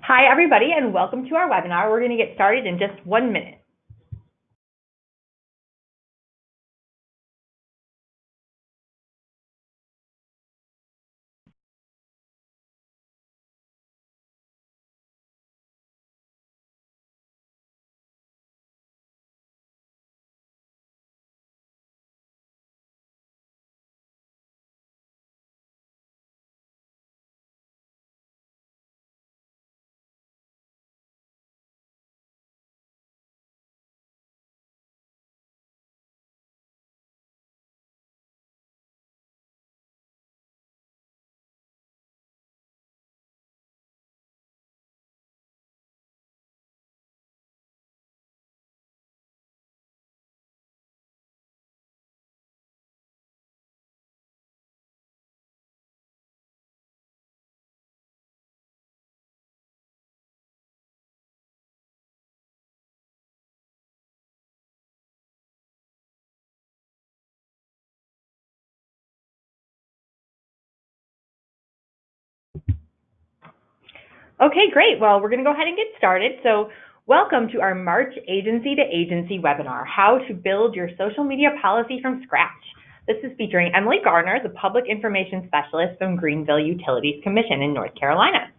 Hi, everybody, and welcome to our webinar. We're going to get started in just 1 minute. Okay, great. Well, we're going to go ahead and get started. So welcome to our March Agency to Agency webinar, How to Build Your Social Media Policy from Scratch. This is featuring Emily Garner, the Public Information Specialist from Greenville Utilities Commission in North Carolina.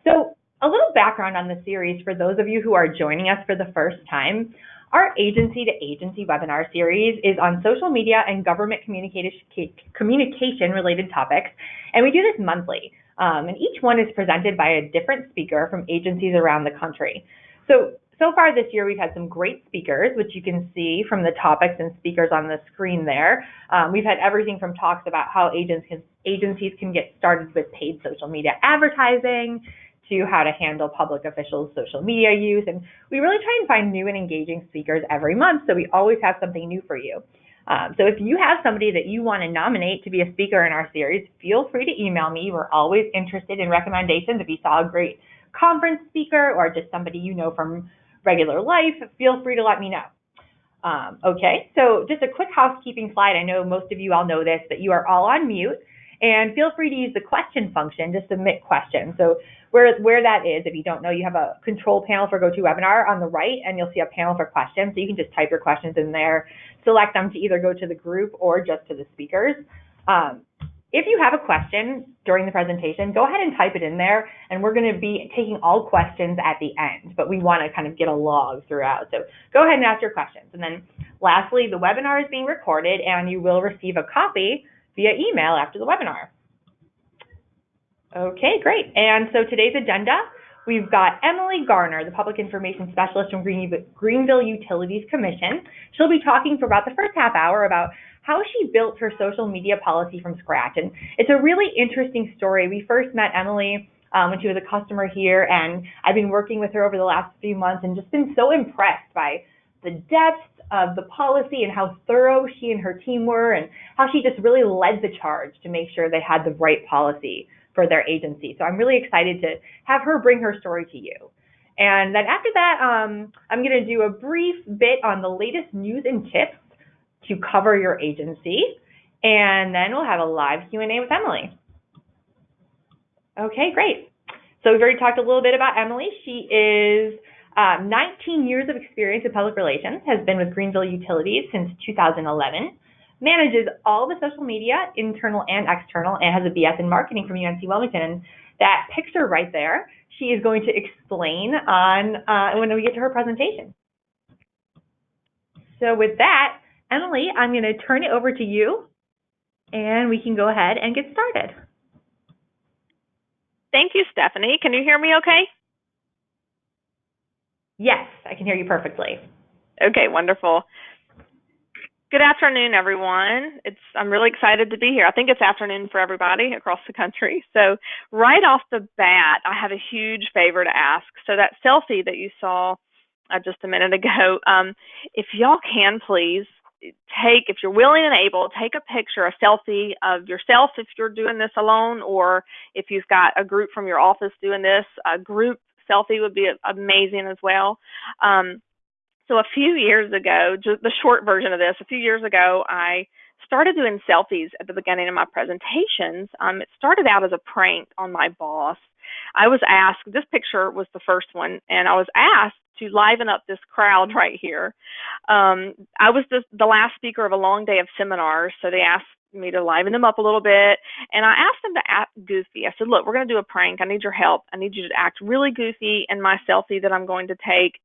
So a little background on the series for those of you who are joining us for the first time. Our Agency to Agency webinar series is on social media and government communication related topics, and we do this monthly. And each one is presented by a different speaker from agencies around the country. So far this year, we've had some great speakers, which you can see from the topics and speakers on the screen there. We've had everything from talks about how agencies can get started with paid social media advertising, to how to handle public officials' social media use. And we really try and find new and engaging speakers every month, so we always have something new for you. So if you have somebody that you want to nominate to be a speaker in our series, feel free to email me. We're always interested in recommendations. If you saw a great conference speaker or just somebody you know from regular life, feel free to let me know. Okay, so just a quick housekeeping slide. I know most of you all know this, but you are all on mute. And feel free to use the question function to submit questions. So where that is, if you don't know, you have a control panel for GoToWebinar on the right, and you'll see a panel for questions. So you can just type your questions in there, select them to either go to the group or just to the speakers. If you have a question during the presentation, go ahead and type it in there, and we're going to be taking all questions at the end, but we want to kind of get a log throughout. So go ahead and ask your questions. And then lastly, the webinar is being recorded, and you will receive a copy via email after the webinar. Okay, great. And so today's agenda, we've got Emily Garner, the Public Information Specialist from Greenville Utilities Commission. She'll be talking for about the first half hour about how she built her social media policy from scratch. And it's a really interesting story. We first met Emily when she was a customer here, and I've been working with her over the last few months and just been so impressed by the depth of the policy and how thorough she and her team were, and how she just really led the charge to make sure they had the right policy for their agency. So I'm really excited to have her bring her story to you. And then after that, I'm going to do a brief bit on the latest news and tips to cover your agency. And then we'll have a live Q&A with Emily. Okay, great. So we've already talked a little bit about Emily. She is 19 years of experience in public relations, has been with Greenville Utilities since 2011, manages all the social media, internal and external, and has a BS in marketing from UNC Wilmington. And that picture right there, she is going to explain on when we get to her presentation. So with that, Emily, I'm going to turn it over to you, and we can go ahead and get started. Thank you, Stephanie. Can you hear me okay? Yes, I can hear you perfectly. Okay, wonderful. Good afternoon, everyone. I'm really excited to be here. I think it's afternoon for everybody across the country. So right off the bat, I have a huge favor to ask. So that selfie that you saw just a minute ago, if y'all can please take, if you're willing and able, take a picture, a selfie of yourself if you're doing this alone, or if you've got a group from your office doing this, a group selfie would be amazing as well. So a few years ago, just the short version of this, a few years ago, I started doing selfies at the beginning of my presentations. It started out as a prank on my boss. I was asked, this picture was the first one, and I was asked to liven up this crowd right here. I was the last speaker of a long day of seminars, so they asked me to liven them up a little bit, and I asked them to act goofy. I said, look, we're going to do a prank. I need your help. I need you to act really goofy in my selfie that I'm going to take.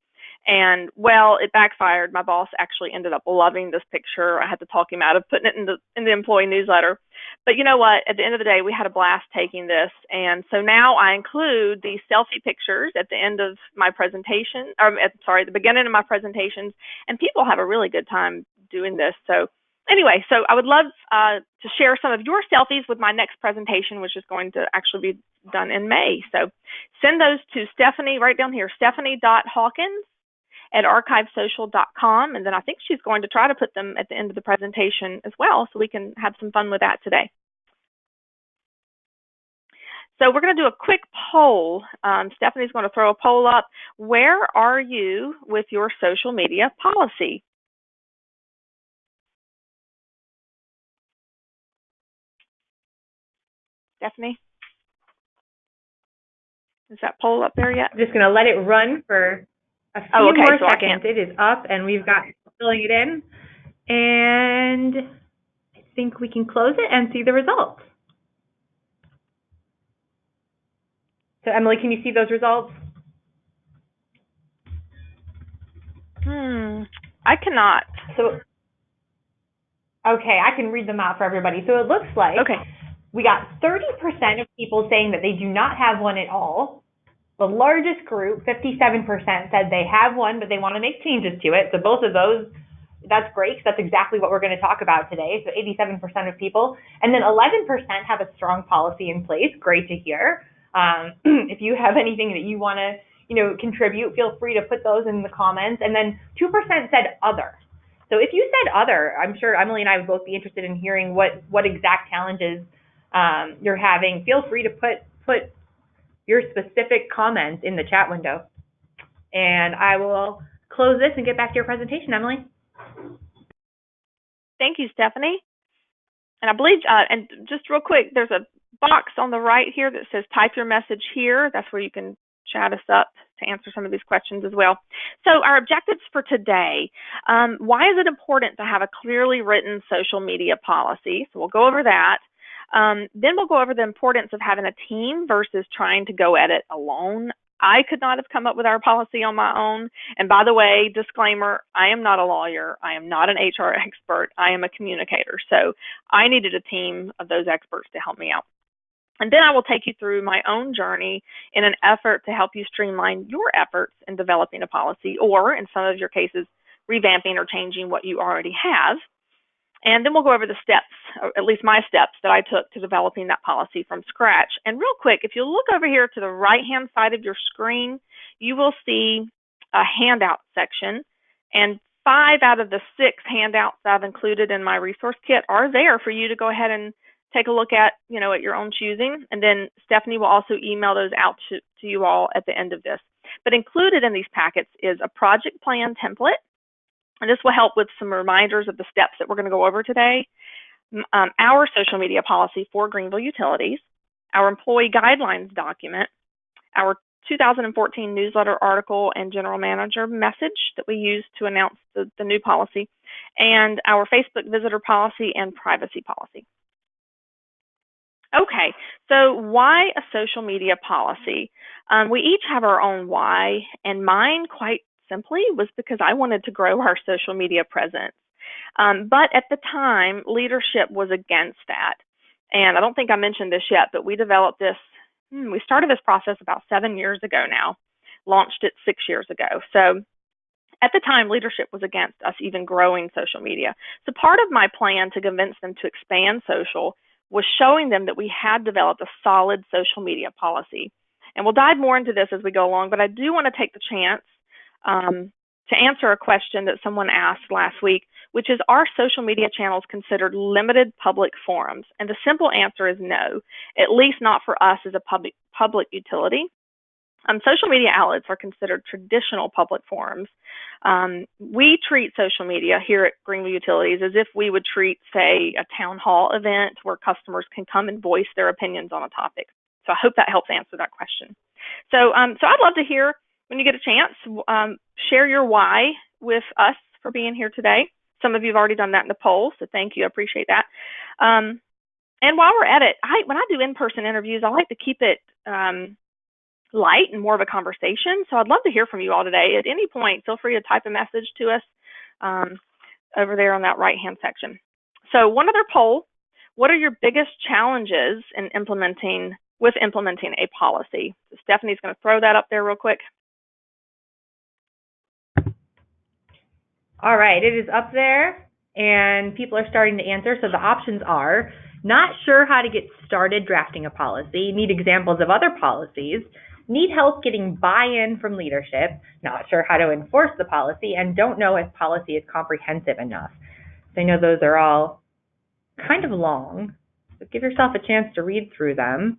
And, well, it backfired. My boss actually ended up loving this picture. I had to talk him out of putting it in the employee newsletter. But you know what? At the end of the day, we had a blast taking this. And so now I include these selfie pictures at the end of my presentation, the beginning of my presentations, and people have a really good time doing this. So anyway, so I would love to share some of your selfies with my next presentation, which is going to actually be done in May. So send those to Stephanie, right down here, stephanie.hawkins@archivesocial.com, and then I think she's going to try to put them at the end of the presentation as well, so we can have some fun with that today. So we're going to do a quick poll. Stephanie's going to throw a poll up. Where are you with your social media policy? Stephanie? Is that poll up there yet? I'm just going to let it run for a few more seconds. It is up, and we've got filling it in. And I think we can close it and see the results. So, Emily, can you see those results? I cannot. So, okay, I can read them out for everybody. So it looks like we got 30% of people saying that they do not have one at all. The largest group, 57%, said they have one, but they want to make changes to it. So both of those, that's great, because that's exactly what we're going to talk about today. So 87% of people. And then 11% have a strong policy in place. Great to hear. If you have anything that you want to, contribute, feel free to put those in the comments. And then 2% said other. So if you said other, I'm sure Emily and I would both be interested in hearing what exact challenges you're having. Feel free to put your specific comments in the chat window. And I will close this and get back to your presentation, Emily. Thank you, Stephanie. And I believe, and just real quick, there's a box on the right here that says type your message here. That's where you can chat us up to answer some of these questions as well. So our objectives for today, why is it important to have a clearly written social media policy? So we'll go over that. Then we'll go over the importance of having a team versus trying to go at it alone. I could not have come up with our policy on my own. And by the way, disclaimer, I am not a lawyer. I am not an HR expert. I am a communicator. So I needed a team of those experts to help me out. And then I will take you through my own journey in an effort to help you streamline your efforts in developing a policy, or in some of your cases, revamping or changing what you already have. And then we'll go over the steps, or at least my steps, that I took to developing that policy from scratch. And real quick, if you look over here to the right-hand side of your screen, you will see a handout section. And 5 out of the 6 handouts I've included in my resource kit are there for you to go ahead and take a look at, at your own choosing. And then Stephanie will also email those out to you all at the end of this. But included in these packets is a project plan template. And this will help with some reminders of the steps that we're going to go over today. Our social media policy for Greenville Utilities, our employee guidelines document, our 2014 newsletter article and general manager message that we use to announce the new policy, and our Facebook visitor policy and privacy policy. Okay, so why a social media policy? We each have our own why, and mine, quite simply, was because I wanted to grow our social media presence. But at the time, leadership was against that. And I don't think I mentioned this yet, but we developed this, we started this process about 7 years ago now, launched it 6 years ago. So at the time, leadership was against us even growing social media. So part of my plan to convince them to expand social was showing them that we had developed a solid social media policy. And we'll dive more into this as we go along, but I do want to take the chance to answer a question that someone asked last week, which is, are social media channels considered limited public forums? And the simple answer is no, at least not for us as a public utility. Social media outlets are considered traditional public forums, We treat social media here at Greenville Utilities as if we would treat, say, a town hall event where customers can come and voice their opinions on a topic. So I hope that helps answer that question. So I'd love to hear, when you get a chance, share your why with us for being here today. Some of you have already done that in the poll, so thank you. I appreciate that. And while we're at it, when I do in-person interviews, I like to keep it light and more of a conversation. So I'd love to hear from you all today. At any point, feel free to type a message to us over there on that right-hand section. So one other poll: what are your biggest challenges in implementing a policy? So Stephanie's going to throw that up there real quick. All right, it is up there, and people are starting to answer. So the options are: not sure how to get started drafting a policy, need examples of other policies, need help getting buy-in from leadership, not sure how to enforce the policy, and don't know if policy is comprehensive enough. So I know those are all kind of long, so give yourself a chance to read through them.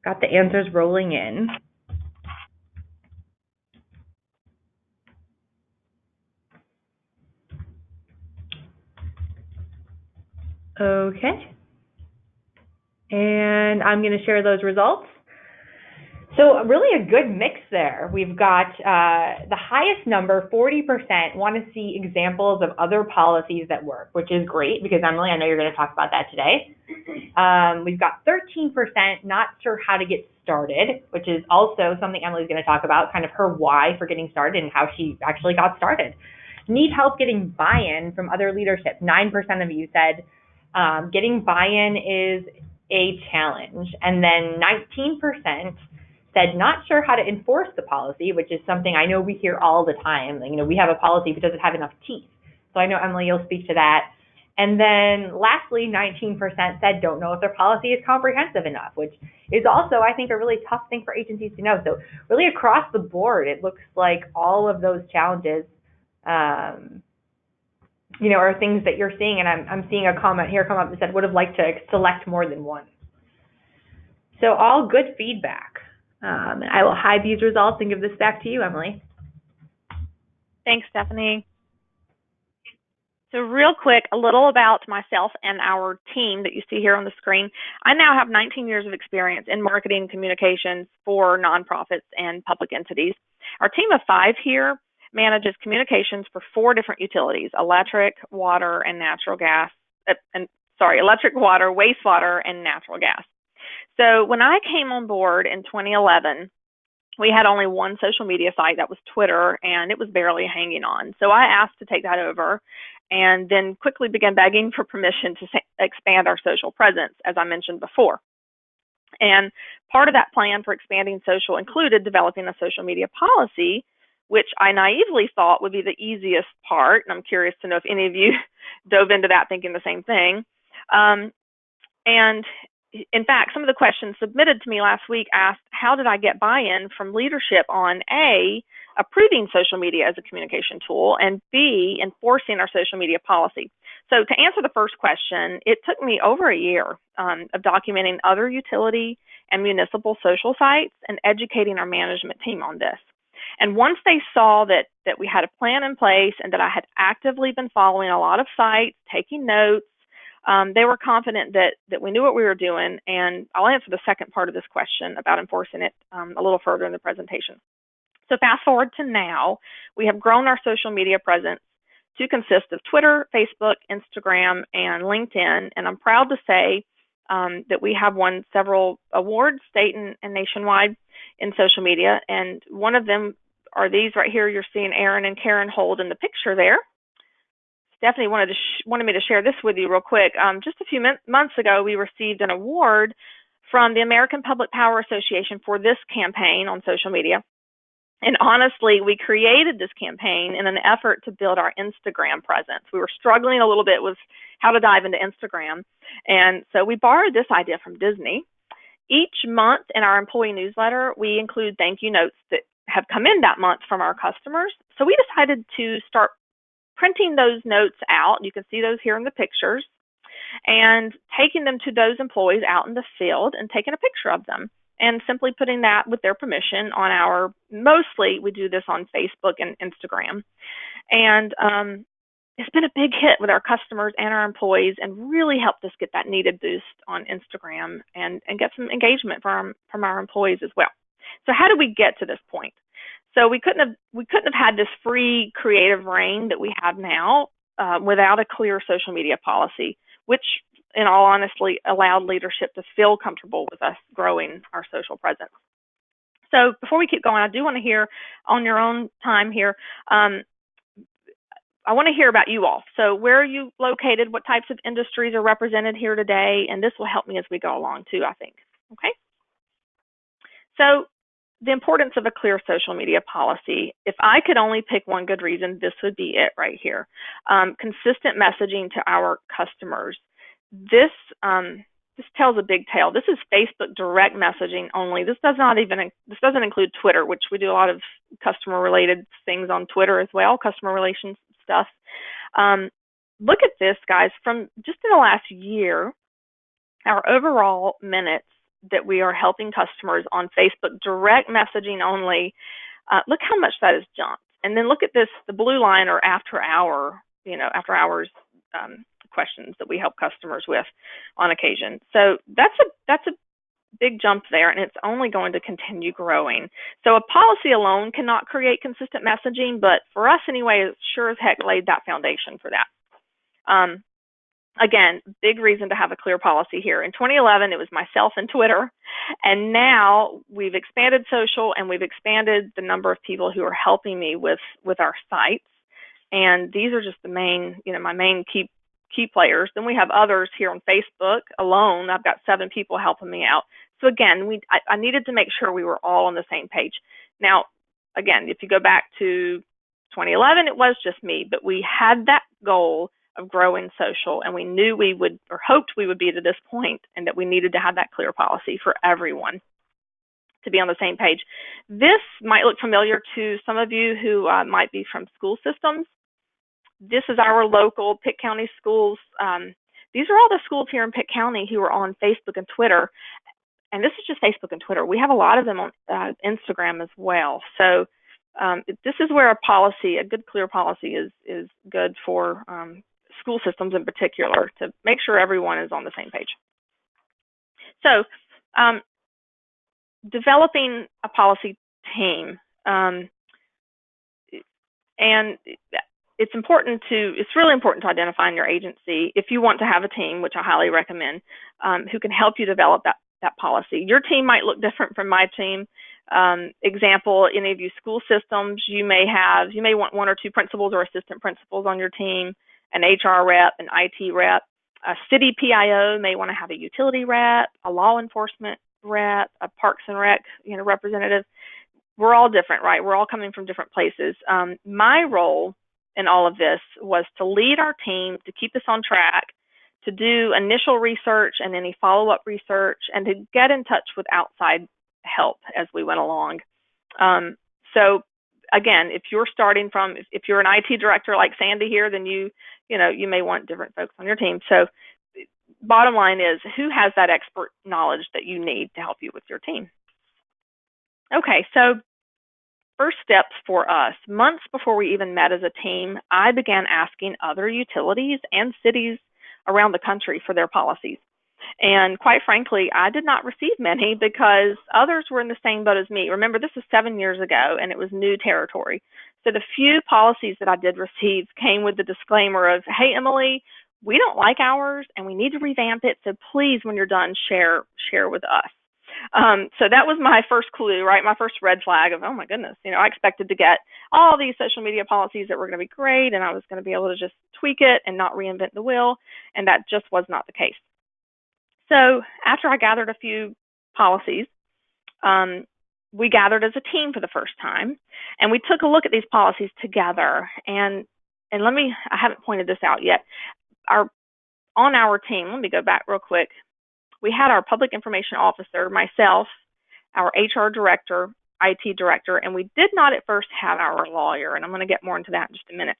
Got the answers rolling in. Okay. And I'm going to share those results. So really a good mix there. We've got the highest number, 40%, want to see examples of other policies that work, which is great because, Emily, I know you're going to talk about that today. We've got 13% not sure how to get started, which is also something Emily's going to talk about, kind of her why for getting started and how she actually got started. Need help getting buy-in from other leadership. 9% of you said getting buy-in is a challenge. And then 19% said not sure how to enforce the policy, which is something I know we hear all the time. You know, we have a policy, but does it have enough teeth? So I know, Emily, you'll speak to that. And then lastly, 19% said don't know if their policy is comprehensive enough, which is also, I think, a really tough thing for agencies to know. So really across the board, it looks like all of those challenges you know, are things that you're seeing, and I'm seeing a comment here come up that said would have liked to select more than one. So all good feedback. And I will hide these results and give this back to you, Emily. Thanks, Stephanie. So real quick, a little about myself and our team that you see here on the screen. I now have 19 years of experience in marketing communications for nonprofits and public entities. Our team of 5 here manages communications for 4 different utilities: electric, water, and natural gas. Electric, water, wastewater, and natural gas. So when I came on board in 2011, we had only one social media site, that was Twitter, and it was barely hanging on. So I asked to take that over and then quickly began begging for permission to expand our social presence, as I mentioned before. And part of that plan for expanding social included developing a social media policy, which I naively thought would be the easiest part. And I'm curious to know if any of you dove into that thinking the same thing. And in fact, some of the questions submitted to me last week asked, how did I get buy-in from leadership on A, approving social media as a communication tool, and B, enforcing our social media policy? So to answer the first question, it took me over a year of documenting other utility and municipal social sites and educating our management team on this. And once they saw that we had a plan in place and that I had actively been following a lot of sites, taking notes, they were confident that we knew what we were doing. And I'll answer the second part of this question about enforcing it a little further in the presentation. So fast forward to now, we have grown our social media presence to consist of Twitter, Facebook, Instagram, and LinkedIn. And I'm proud to say that we have won several awards, state and nationwide, in social media. And one of them are these right here. You're seeing Aaron and Karen hold in the picture there. Stephanie wanted me to share this with you real quick. Just a few months ago, we received an award from the American Public Power Association for this campaign on social media. And honestly, we created this campaign in an effort to build our Instagram presence. We were struggling a little bit with how to dive into Instagram. And so we borrowed this idea from Disney. Each month in our employee newsletter, we include thank you notes that have come in that month from our customers. So we decided to start printing those notes out. You can see those here in the pictures, and taking them to those employees out in the field and taking a picture of them. and simply putting that with their permission on our, mostly we do this on Facebook and Instagram. And it's been a big hit with our customers and our employees, and really helped us get that needed boost on Instagram and get some engagement from our employees as well. So how did we get to this point? So we couldn't have had this free creative reign that we have now without a clear social media policy, which in all honesty allowed leadership to feel comfortable with us growing our social presence. So before we keep going, I do want to hear on your own time here, I want to hear about you all. So where are you located? What types of industries are represented here today? And this will help me as we go along too, I think. Okay. So the importance of a clear social media policy. If I could only pick one good reason, this would be it right here. Consistent messaging to our customers. This tells a big tale. This is Facebook direct messaging only. This doesn't include Twitter, which we do a lot of customer related things on Twitter as well, customer relations stuff. Look at this, guys. From just in the last year, our overall minutes that we are helping customers on Facebook direct messaging only, look how much that has jumped. And then look at this, the blue line, or after hours questions that we help customers with on occasion. So that's a big jump there, and it's only going to continue growing. So a policy alone cannot create consistent messaging, but for us anyway, it sure as heck laid that foundation for that. Again, big reason to have a clear policy here. In 2011, it was myself and Twitter, and now we've expanded social, and we've expanded the number of people who are helping me with our sites. And these are just the main, my main key players. Then we have others here on Facebook alone. I've got 7 people helping me out. So again, I needed to make sure we were all on the same page. Now, again, if you go back to 2011, it was just me, but we had that goal of growing social, and we knew we would, or hoped we would be to this point, and that we needed to have that clear policy for everyone to be on the same page. This might look familiar to some of you who might be from school systems. This is our local Pitt County schools. These are all the schools here in Pitt County who are on Facebook and Twitter. And this is just Facebook and Twitter. We have a lot of them on Instagram as well. So this is where a good clear policy is good for school systems in particular, to make sure everyone is on the same page. So developing a policy team. And it's really important to identify in your agency, if you want to have a team, which I highly recommend, who can help you develop that policy. Your team might look different from my team. Example, any of you school systems, you may want 1 or 2 principals or assistant principals on your team, an HR rep, an IT rep. A city PIO may want to have a utility rep, a law enforcement rep, a Parks and Rec representative. We're all different, right? We're all coming from different places. My role in all of this was to lead our team, to keep us on track, to do initial research and any follow-up research, and to get in touch with outside help as we went along. So again, if you're starting from, if you're an IT director like Sandy here, then you may want different folks on your team. So bottom line is, who has that expert knowledge that you need to help you with your team? Okay, so first steps for us. Months before we even met as a team, I began asking other utilities and cities around the country for their policies. And quite frankly, I did not receive many because others were in the same boat as me. Remember, this was 7 years ago, and it was new territory. So the few policies that I did receive came with the disclaimer of, hey, Emily, we don't like ours, and we need to revamp it. So please, when you're done, share with us. So that was my first clue, right? My first red flag of, oh my goodness, I expected to get all these social media policies that were going to be great, and I was going to be able to just tweak it and not reinvent the wheel, and that just was not the case. So after I gathered a few policies, we gathered as a team for the first time, and we took a look at these policies together. And I haven't pointed this out yet. On our team, let me go back real quick. We had our public information officer, myself, our HR director, IT director, and we did not at first have our lawyer, and I'm going to get more into that in just a minute.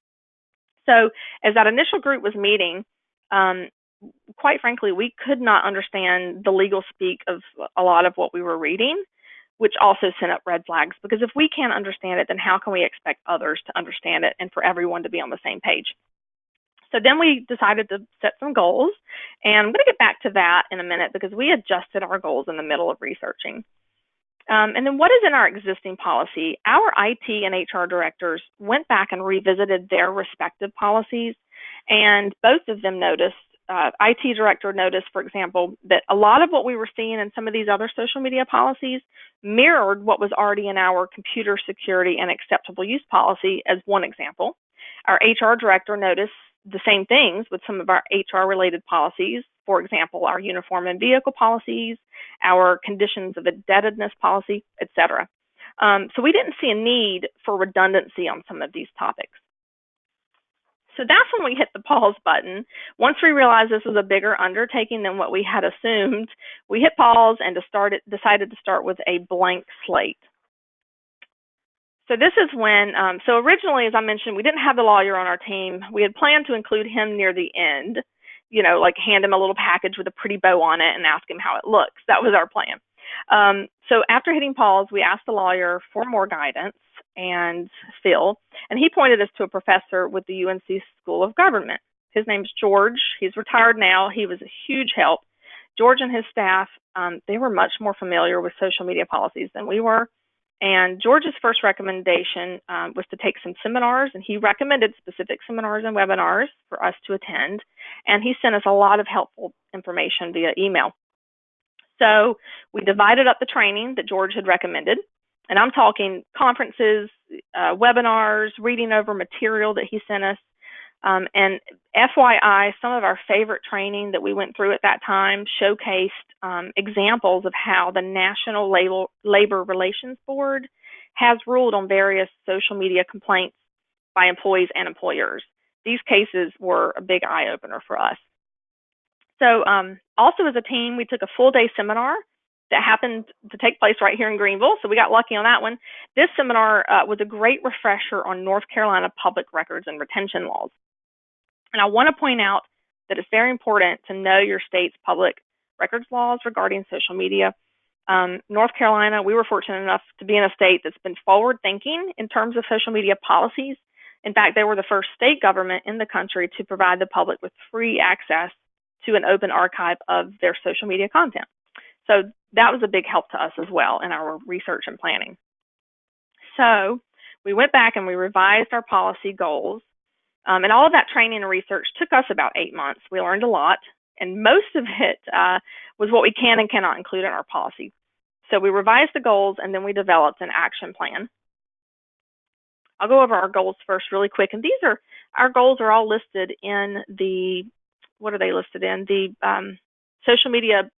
So as that initial group was meeting, quite frankly, we could not understand the legal speak of a lot of what we were reading, which also sent up red flags, because if we can't understand it, then how can we expect others to understand it and for everyone to be on the same page? So then we decided to set some goals, and I'm going to get back to that in a minute because we adjusted our goals in the middle of researching. And then what is in our existing policy? Our IT and HR directors went back and revisited their respective policies, and both of them noticed, IT director noticed, for example, that a lot of what we were seeing in some of these other social media policies mirrored what was already in our computer security and acceptable use policy, as one example. Our HR director noticed the same things with some of our HR-related policies, for example, our uniform and vehicle policies, our conditions of indebtedness policy, etc. So we didn't see a need for redundancy on some of these topics. So that's when we hit the pause button. Once we realized this was a bigger undertaking than what we had assumed, we hit pause and decided to start with a blank slate. So this is when, so originally, as I mentioned, we didn't have the lawyer on our team. We had planned to include him near the end, you know, like hand him a little package with a pretty bow on it and ask him how it looks. That was our plan. So after hitting pause, we asked the lawyer for more guidance and Phil, and he pointed us to a professor with the UNC School of Government. His name's George. He's retired now. He was a huge help. George and his staff, they were much more familiar with social media policies than we were. And George's first recommendation was to take some seminars, and he recommended specific seminars and webinars for us to attend. And he sent us a lot of helpful information via email. So we divided up the training that George had recommended. And I'm talking conferences, webinars, reading over material that he sent us. And FYI, some of our favorite training that we went through at that time showcased examples of how the National Labor Relations Board has ruled on various social media complaints by employees and employers. These cases were a big eye-opener for us. So also as a team, we took a full-day seminar that happened to take place right here in Greenville, so we got lucky on that one. This seminar was a great refresher on North Carolina public records and retention laws. And I want to point out that it's very important to know your state's public records laws regarding social media. North Carolina, we were fortunate enough to be in a state that's been forward-thinking in terms of social media policies. In fact, they were the first state government in the country to provide the public with free access to an open archive of their social media content. So that was a big help to us as well in our research and planning. So we went back and we revised our policy goals. And all of that training and research took us about 8 months. We learned a lot, and most of it was what we can and cannot include in our policy. So we revised the goals, and then we developed an action plan. I'll go over our goals first really quick. And these are, our goals are all listed in the, what are they listed in? The social media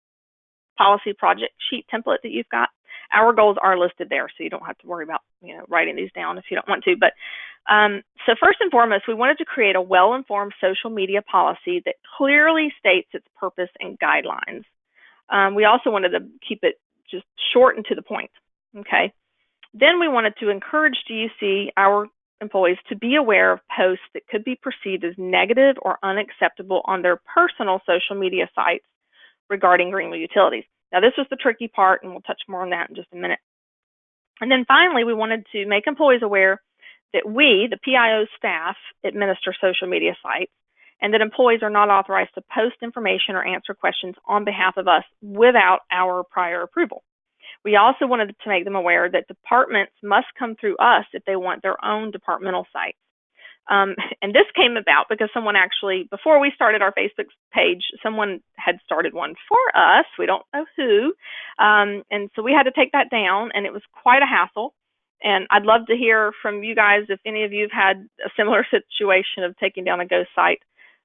policy project sheet template that you've got. Our goals are listed there, so you don't have to worry about, you know, writing these down if you don't want to. But so first and foremost, we wanted to create a well-informed social media policy that clearly states its purpose and guidelines. We also wanted to keep it just short and to the point. Okay. Then we wanted to encourage GUC, our employees, to be aware of posts that could be perceived as negative or unacceptable on their personal social media sites regarding Greenville utilities. Now, this was the tricky part, and we'll touch more on that in just a minute. And then finally, we wanted to make employees aware that we, the PIO staff, administer social media sites, and that employees are not authorized to post information or answer questions on behalf of us without our prior approval. We also wanted to make them aware that departments must come through us if they want their own departmental sites. And this came about because someone actually, before we started our Facebook page, someone had started one for us. We don't know who. And so we had to take that down, and it was quite a hassle. And I'd love to hear from you guys if any of you have had a similar situation of taking down a ghost site,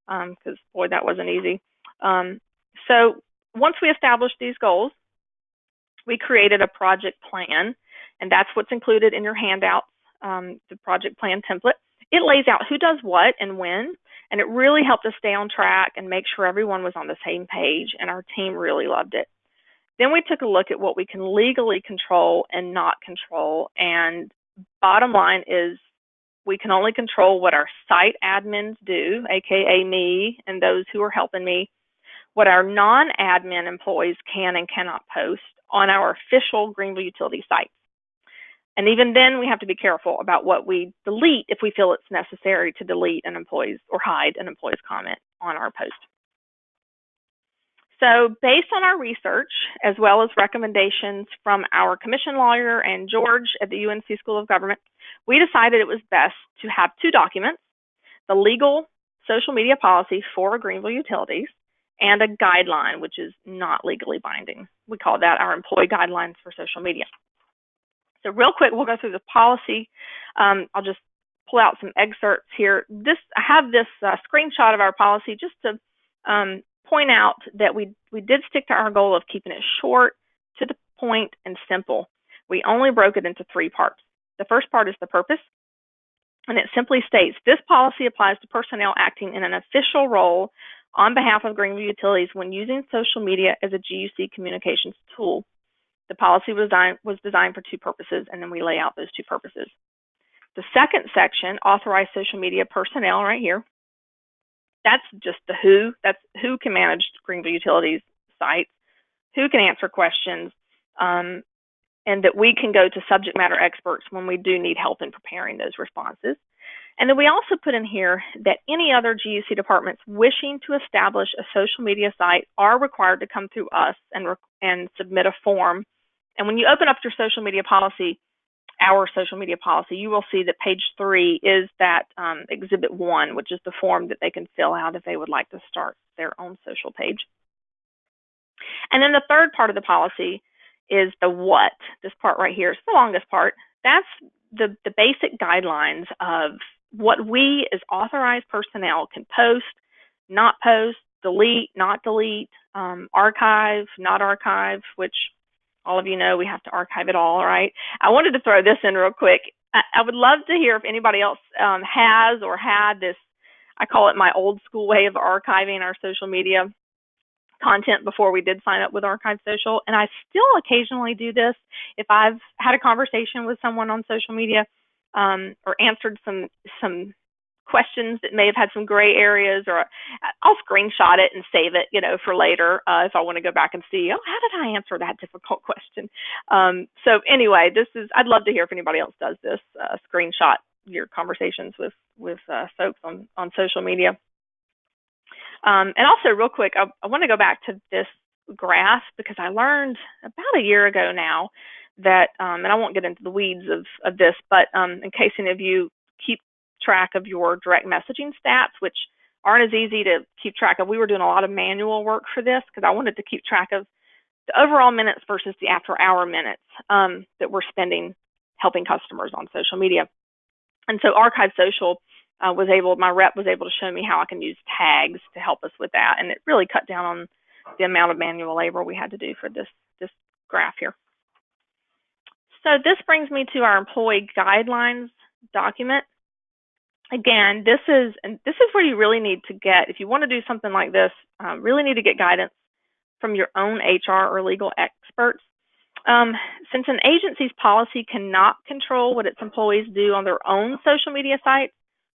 because, boy, that wasn't easy. So once we established these goals, we created a project plan, and that's what's included in your handout, the project plan template. It lays out who does what and when, and it really helped us stay on track and make sure everyone was on the same page, and our team really loved it. Then we took a look at what we can legally control and not control, and bottom line is we can only control what our site admins do, aka me and those who are helping me, what our non-admin employees can and cannot post on our official Greenville utility site. And even then, we have to be careful about what we delete if we feel it's necessary to delete an employee's or hide an employee's comment on our post. So based on our research, as well as recommendations from our commission lawyer and George at the UNC School of Government, we decided it was best to have two documents: the legal social media policy for Greenville utilities and a guideline, which is not legally binding. We call that our employee guidelines for social media. So real quick, we'll go through the policy. I'll just pull out some excerpts here. I have this screenshot of our policy just to point out that we did stick to our goal of keeping it short, to the point, and simple. We only broke it into three parts. The first part is the purpose, and it simply states, this policy applies to personnel acting in an official role on behalf of Greenville Utilities when using social media as a GUC communications tool. The policy was designed for two purposes, and then we lay out those two purposes. The second section, authorized social media personnel, right here. That's just the who. That's who can manage Greenville Utilities sites, who can answer questions, and that we can go to subject matter experts when we do need help in preparing those responses. And then we also put in here that any other GUC departments wishing to establish a social media site are required to come through us and submit a form. And when you open up your social media policy, our social media policy, you will see that page 3 is that Exhibit 1, which is the form that they can fill out if they would like to start their own social page. And then the third part of the policy is the what. This part right here is the longest part. That's the basic guidelines of what we as authorized personnel can post, not post, delete, not delete, archive, not archive, which all of you know we have to archive it all, right? I wanted to throw this in real quick. I would love to hear if anybody else has or had this, I call it my old school way of archiving our social media content before we did sign up with Archive Social. And I still occasionally do this if I've had a conversation with someone on social media or answered some questions that may have had some gray areas, or I'll screenshot it and save it, for later if I want to go back and see, how did I answer that difficult question? So anyway, I'd love to hear if anybody else does this, screenshot your conversations with folks on social media. And also real quick, I want to go back to this graph because I learned about a year ago now that, and I won't get into the weeds of this, but in case any of you keep track of your direct messaging stats, which aren't as easy to keep track of. We were doing a lot of manual work for this because I wanted to keep track of the overall minutes versus the after-hour minutes that we're spending helping customers on social media. And so Archive Social my rep was able to show me how I can use tags to help us with that, and it really cut down on the amount of manual labor we had to do for this graph here. So this brings me to our employee guidelines document. Again, this is where you really need to get, if you want to do something like this, really need to get guidance from your own HR or legal experts. Since an agency's policy cannot control what its employees do on their own social media sites,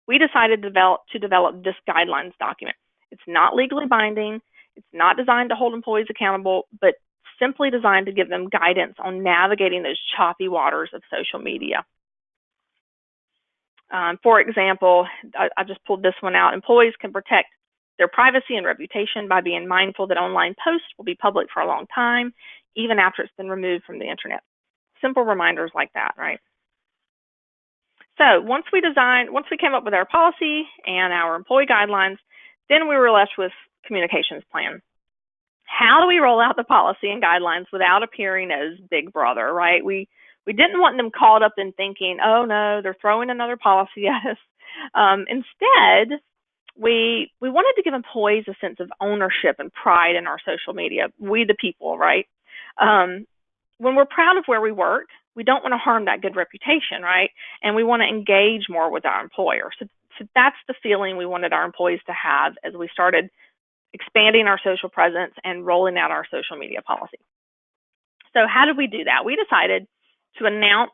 we decided to develop this guidelines document. It's not legally binding. It's not designed to hold employees accountable, but simply designed to give them guidance on navigating those choppy waters of social media. For example, I just pulled this one out. Employees can protect their privacy and reputation by being mindful that online posts will be public for a long time, even after it's been removed from the internet. Simple reminders like that, right? So once we came up with our policy and our employee guidelines, then we were left with communications plan. How do we roll out the policy and guidelines without appearing as Big Brother, right? We didn't want them caught up in thinking, oh no, they're throwing another policy at us. Instead, we wanted to give employees a sense of ownership and pride in our social media. We the people, right? When we're proud of where we work, we don't want to harm that good reputation, right? And we want to engage more with our employer. So that's the feeling we wanted our employees to have as we started expanding our social presence and rolling out our social media policy. So how did we do that? We decided to announce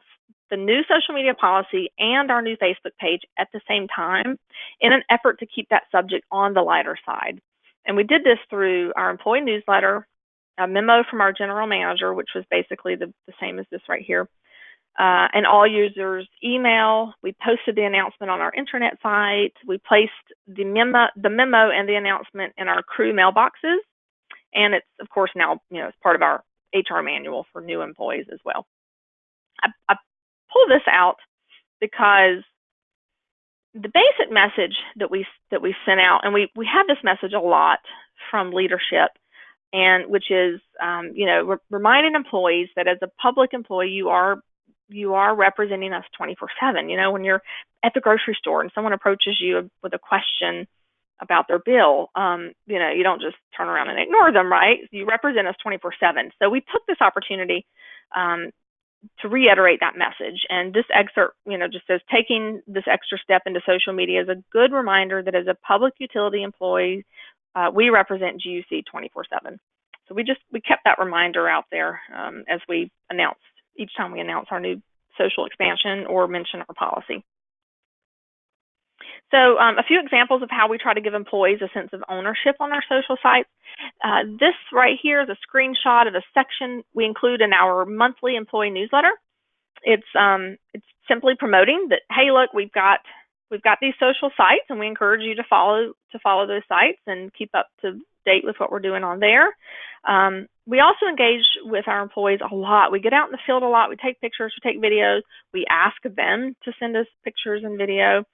the new social media policy and our new Facebook page at the same time in an effort to keep that subject on the lighter side. And we did this through our employee newsletter, a memo from our general manager, which was basically the same as this right here, and all users' email. We posted the announcement on our intranet site. We placed the memo and the announcement in our crew mailboxes. And it's, of course, now, it's part of our HR manual for new employees as well. I pull this out because the basic message that we sent out, and we have this message a lot from leadership, and which is, reminding employees that as a public employee, you are representing us 24/7. When you're at the grocery store and someone approaches you with a question about their bill, you don't just turn around and ignore them, right? You represent us 24/7. So we took this opportunity to reiterate that message. And this excerpt, just says, taking this extra step into social media is a good reminder that as a public utility employee, we represent GUC 24/7. So we kept that reminder out there as we announced, each time we announce our new social expansion or mention our policy. So a few examples of how we try to give employees a sense of ownership on our social sites. This right here is a screenshot of a section we include in our monthly employee newsletter. It's simply promoting that, hey, look, we've got these social sites, and we encourage you to follow those sites and keep up to date with what we're doing on there. We also engage with our employees a lot. We get out in the field a lot. We take pictures, we take videos. We ask them to send us pictures and video.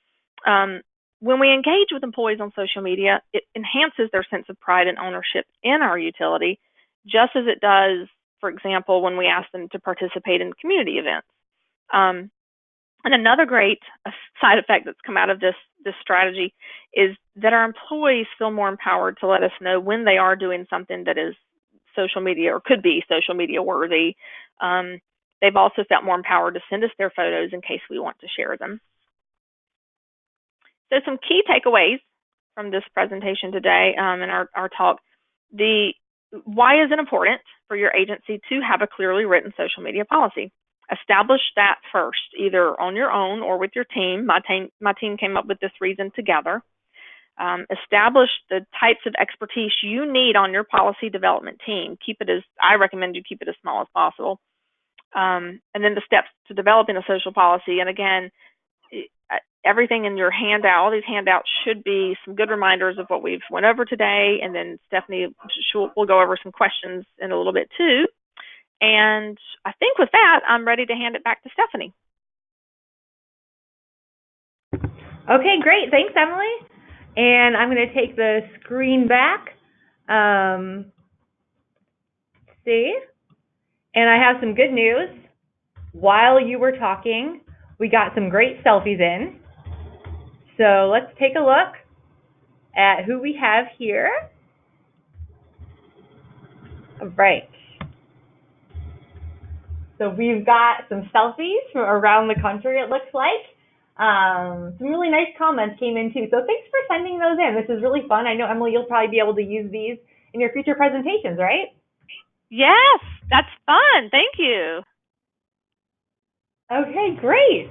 When we engage with employees on social media, it enhances their sense of pride and ownership in our utility, just as it does, for example, when we ask them to participate in community events. And another great side effect that's come out of this strategy is that our employees feel more empowered to let us know when they are doing something that is social media or could be social media worthy. They've also felt more empowered to send us their photos in case we want to share them. So some key takeaways from this presentation today and our talk. Why is it important for your agency to have a clearly written social media policy? Establish that first, either on your own or with your team. My team came up with this reason together. Establish the types of expertise you need on your policy development team. I recommend you keep it as small as possible. And then the steps to developing a social policy. And again, everything in your handout, all these handouts should be some good reminders of what we've went over today. And then Stephanie will go over some questions in a little bit too. And I think with that, I'm ready to hand it back to Stephanie. Okay, great. Thanks, Emily. And I'm going to take the screen back. See? And I have some good news. While you were talking, we got some great selfies in. So let's take a look at who we have here. All right. So we've got some selfies from around the country, it looks like. Some really nice comments came in too. So thanks for sending those in. This is really fun. I know, Emily, you'll probably be able to use these in your future presentations, right? Yes, that's fun. Thank you. Okay, great.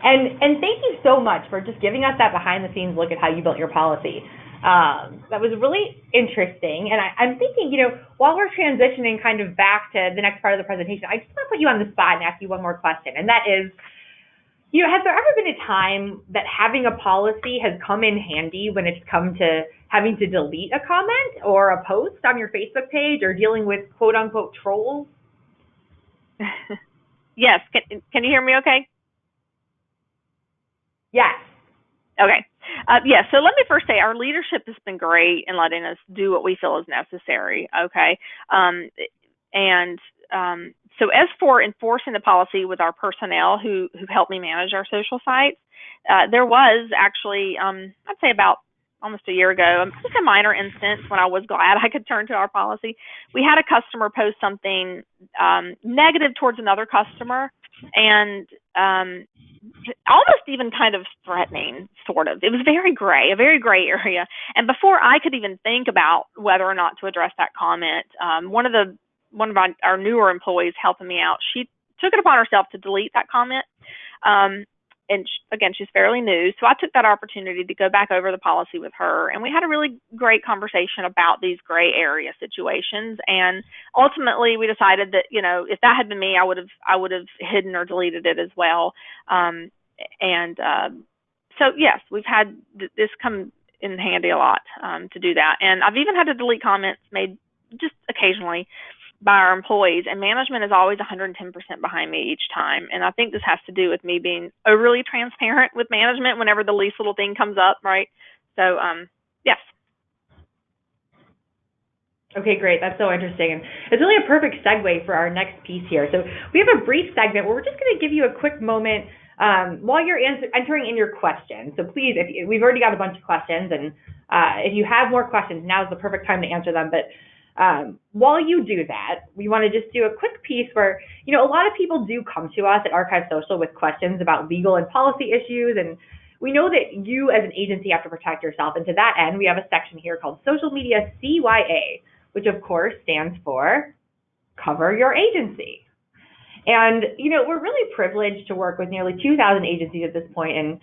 And thank you so much for just giving us that behind-the-scenes look at how you built your policy. That was really interesting. And I'm thinking, while we're transitioning kind of back to the next part of the presentation, I just want to put you on the spot and ask you one more question. And that is, has there ever been a time that having a policy has come in handy when it's come to having to delete a comment or a post on your Facebook page or dealing with quote-unquote trolls? Yes. Can you hear me okay? Yes. Okay. Yes. So let me first say our leadership has been great in letting us do what we feel is necessary. Okay. So as for enforcing the policy with our personnel who helped me manage our social sites, there was actually, I'd say about almost a year ago, just a minor instance when I was glad I could turn to our policy. We had a customer post something negative towards another customer, and almost even kind of threatening, sort of. It was a very gray area. And before I could even think about whether or not to address that comment, one of our newer employees helping me out, she took it upon herself to delete that comment. and again, she's fairly new, so I took that opportunity to go back over the policy with her, and we had a really great conversation about these gray area situations. And ultimately, we decided that, you know, if that had been me, I would have hidden or deleted it as well. So yes, we've had this come in handy a lot to do that, and I've even had to delete comments made just occasionally by our employees, and management is always 110% behind me each time. And I think this has to do with me being overly transparent with management whenever the least little thing comes up, right? So, yes. Okay, great. That's so interesting. And it's really a perfect segue for our next piece here. So we have a brief segment where we're just going to give you a quick moment while you're entering in your questions. So please, we've already got a bunch of questions, and if you have more questions, now's the perfect time to answer them. But while you do that, we want to just do a quick piece where, you know, a lot of people do come to us at Archive Social with questions about legal and policy issues, and we know that you as an agency have to protect yourself. And to that end, we have a section here called Social Media CYA, which of course stands for Cover Your Agency. And, you know, we're really privileged to work with nearly 2,000 agencies at this point, and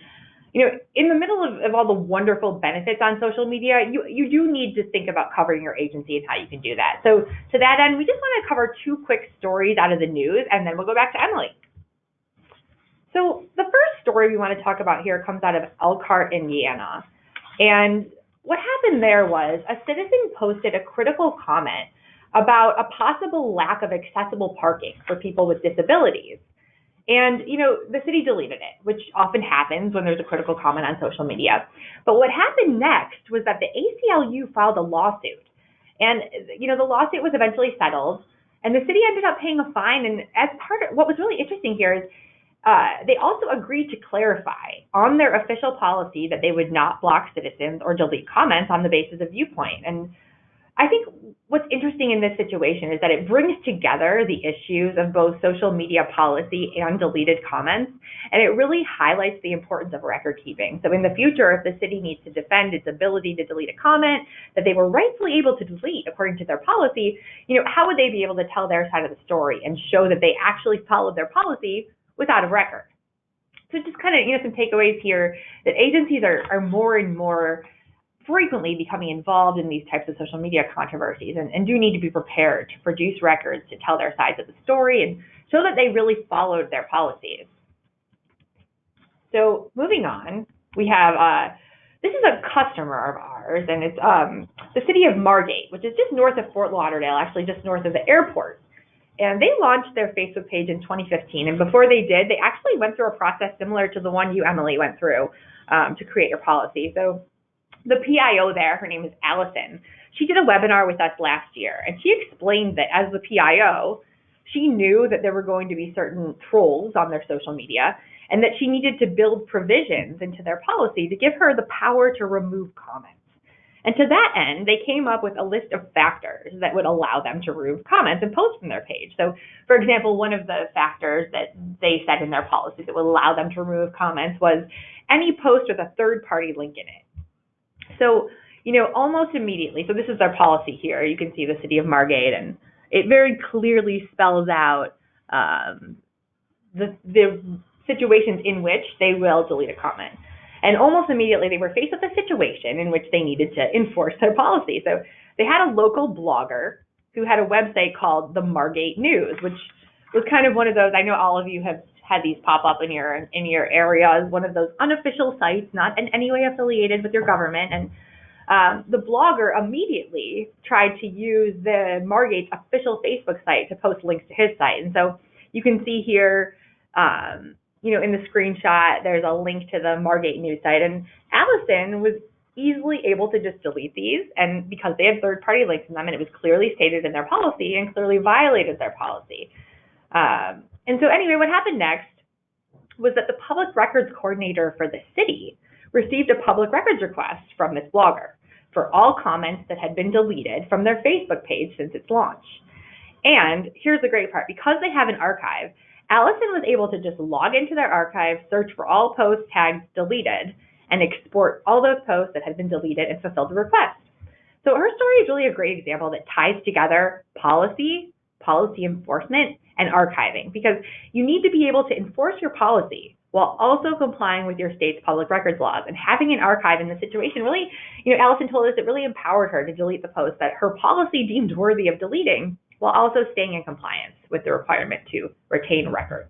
you know, in the middle of all the wonderful benefits on social media, you do need to think about covering your agency and how you can do that. So to that end, we just want to cover two quick stories out of the news, and then we'll go back to Emily. So the first story we want to talk about here comes out of Elkhart, Indiana. And what happened there was a citizen posted a critical comment about a possible lack of accessible parking for people with disabilities. And, you know, the city deleted it, which often happens when there's a critical comment on social media. But what happened next was that the ACLU filed a lawsuit. And, you know, the lawsuit was eventually settled, and the city ended up paying a fine. And as part of what was really interesting here is they also agreed to clarify on their official policy that they would not block citizens or delete comments on the basis of viewpoint. And I think what's interesting in this situation is that it brings together the issues of both social media policy and deleted comments, and it really highlights the importance of record keeping. So in the future, if the city needs to defend its ability to delete a comment that they were rightfully able to delete according to their policy, you know, how would they be able to tell their side of the story and show that they actually followed their policy without a record? So just kind of, you know, some takeaways here that agencies are more and more frequently becoming involved in these types of social media controversies, and do need to be prepared to produce records to tell their sides of the story and show that they really followed their policies. So moving on, we have, this is a customer of ours, and it's the city of Margate, which is just north of Fort Lauderdale, actually just north of the airport. And they launched their Facebook page in 2015, and before they did, they actually went through a process similar to the one you, Emily, went through to create your policy. So the PIO there, her name is Allison, she did a webinar with us last year, and she explained that as the PIO, she knew that there were going to be certain trolls on their social media, and that she needed to build provisions into their policy to give her the power to remove comments. And to that end, they came up with a list of factors that would allow them to remove comments and post from their page. So, for example, one of the factors that they said in their policy that would allow them to remove comments was any post with a third-party link in it. So, you know, almost immediately, so this is their policy here. You can see the city of Margate, and it very clearly spells out the situations in which they will delete a comment. And almost immediately, they were faced with a situation in which they needed to enforce their policy. So they had a local blogger who had a website called the Margate News, which was kind of one of those, I know all of you have had these pop up in your area as one of those unofficial sites, not in any way affiliated with your government. And the blogger immediately tried to use the Margate's official Facebook site to post links to his site. And so you can see here, you know, in the screenshot, there's a link to the Margate News site. And Allison was easily able to just delete these, and because they had third-party links in them, and it was clearly stated in their policy and clearly violated their policy. And so anyway, what happened next was that the public records coordinator for the city received a public records request from this blogger for all comments that had been deleted from their Facebook page since its launch. And here's the great part. Because they have an archive, Allison was able to just log into their archive, search for all posts tagged deleted, and export all those posts that had been deleted and fulfill the request. So her story is really a great example that ties together policy enforcement, and archiving, because you need to be able to enforce your policy while also complying with your state's public records laws. And having an archive in this situation really, Allison told us it really empowered her to delete the posts that her policy deemed worthy of deleting, while also staying in compliance with the requirement to retain records.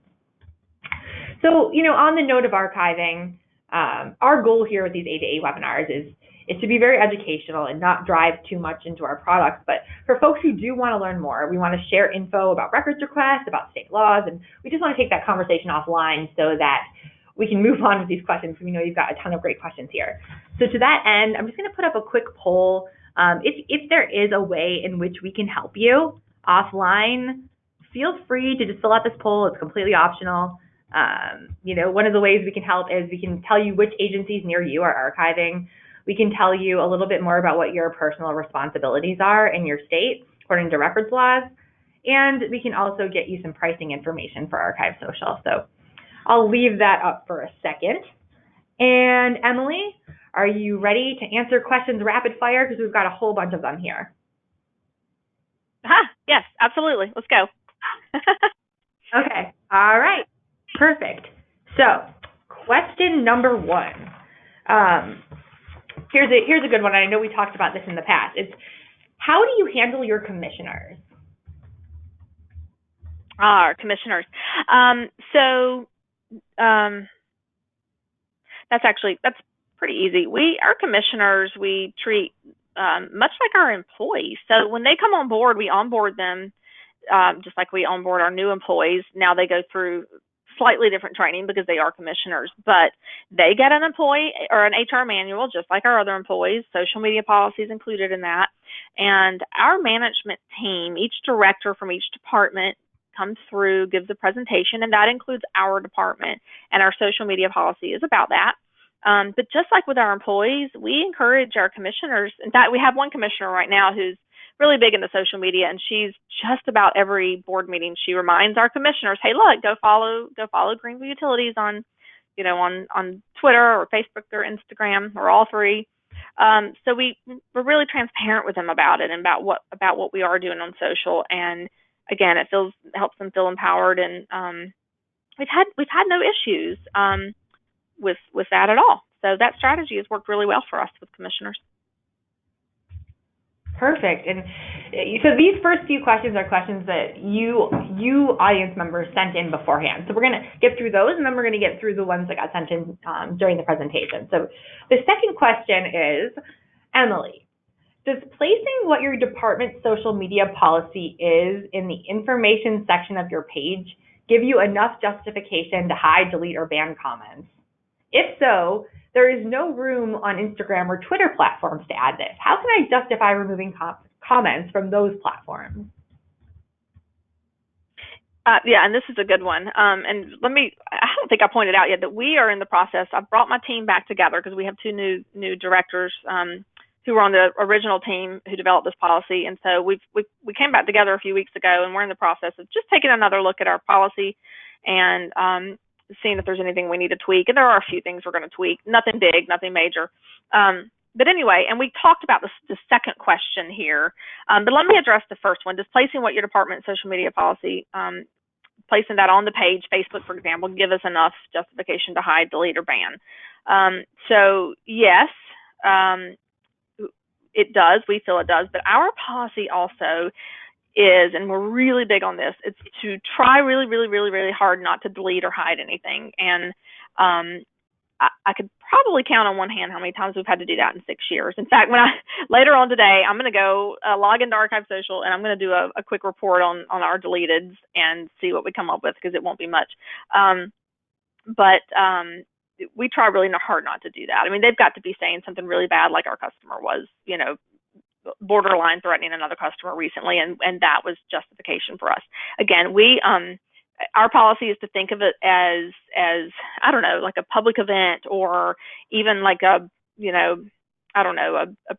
So, on the note of archiving, our goal here with these A2A webinars is to be very educational and not drive too much into our products. But for folks who do want to learn more, we want to share info about records requests, about state laws, and we just want to take that conversation offline so that we can move on with these questions. We know you've got a ton of great questions here. So to that end, I'm just going to put up a quick poll. If there is a way in which we can help you offline, feel free to just fill out this poll. It's completely optional. One of the ways we can help is we can tell you which agencies near you are archiving. We can tell you a little bit more about what your personal responsibilities are in your state according to records laws, and we can also get you some pricing information for Archive Social. So I'll leave that up for a second. And Emily, are you ready to answer questions rapid fire? Because we've got a whole bunch of them here. Yes, absolutely. Let's go. Okay. All right. Perfect. So question number one. Here's a good one. I know we talked about this in the past. It's, how do you handle your commissioners? Our commissioners. That's pretty easy. Our commissioners, we treat much like our employees. So when they come on board, we onboard them just like we onboard our new employees. Now they go through slightly different training because they are commissioners, but they get an employee or an HR manual just like our other employees. Social media policies included in that. And our management team, each director from each department comes through, gives a presentation, and that includes our department. And our social media policy is about that. But just like with our employees, we encourage our commissioners. In fact, we have one commissioner right now who's really big into social media, and she's just about every board meeting. She reminds our commissioners, "Hey, look, go follow Greenville Utilities on Twitter or Facebook or Instagram or all three." So we're really transparent with them about it and about what we are doing on social. And again, it helps them feel empowered, and we've had no issues with that at all. So that strategy has worked really well for us with commissioners. Perfect. And so these first few questions are questions that you audience members sent in beforehand. So we're going to get through those, and then we're going to get through the ones that got sent in during the presentation. So the second question is, Emily, does placing what your department's social media policy is in the information section of your page give you enough justification to hide, delete, or ban comments? If so, there is no room on Instagram or Twitter platforms to add this. How can I justify removing comments from those platforms? Yeah, and this is a good one. And I don't think I pointed out yet that we are in the process. I've brought my team back together because we have two new directors who were on the original team who developed this policy. And so we came back together a few weeks ago, and we're in the process of just taking another look at our policy and seeing if there's anything we need to tweak. And there are a few things we're going to tweak. Nothing big, nothing major. But anyway, and we talked about the second question here. But let me address the first one. Displacing what your department's social media policy, placing that on the page, Facebook, for example, give us enough justification to hide, delete, or ban. So yes, it does. We feel it does. But our policy also is, and we're really big on this, it's to try really, really, really, really hard not to delete or hide anything. And I could probably count on one hand how many times we've had to do that in 6 years. In fact, later on today, I'm going to go log into Archive Social, and I'm going to do a quick report on our deleteds and see what we come up with, because it won't be much. But we try really hard not to do that. I mean, they've got to be saying something really bad, like our customer was, borderline threatening another customer recently, and that was justification for us. Again, our policy is to think of it as I don't know, like a public event, or even like a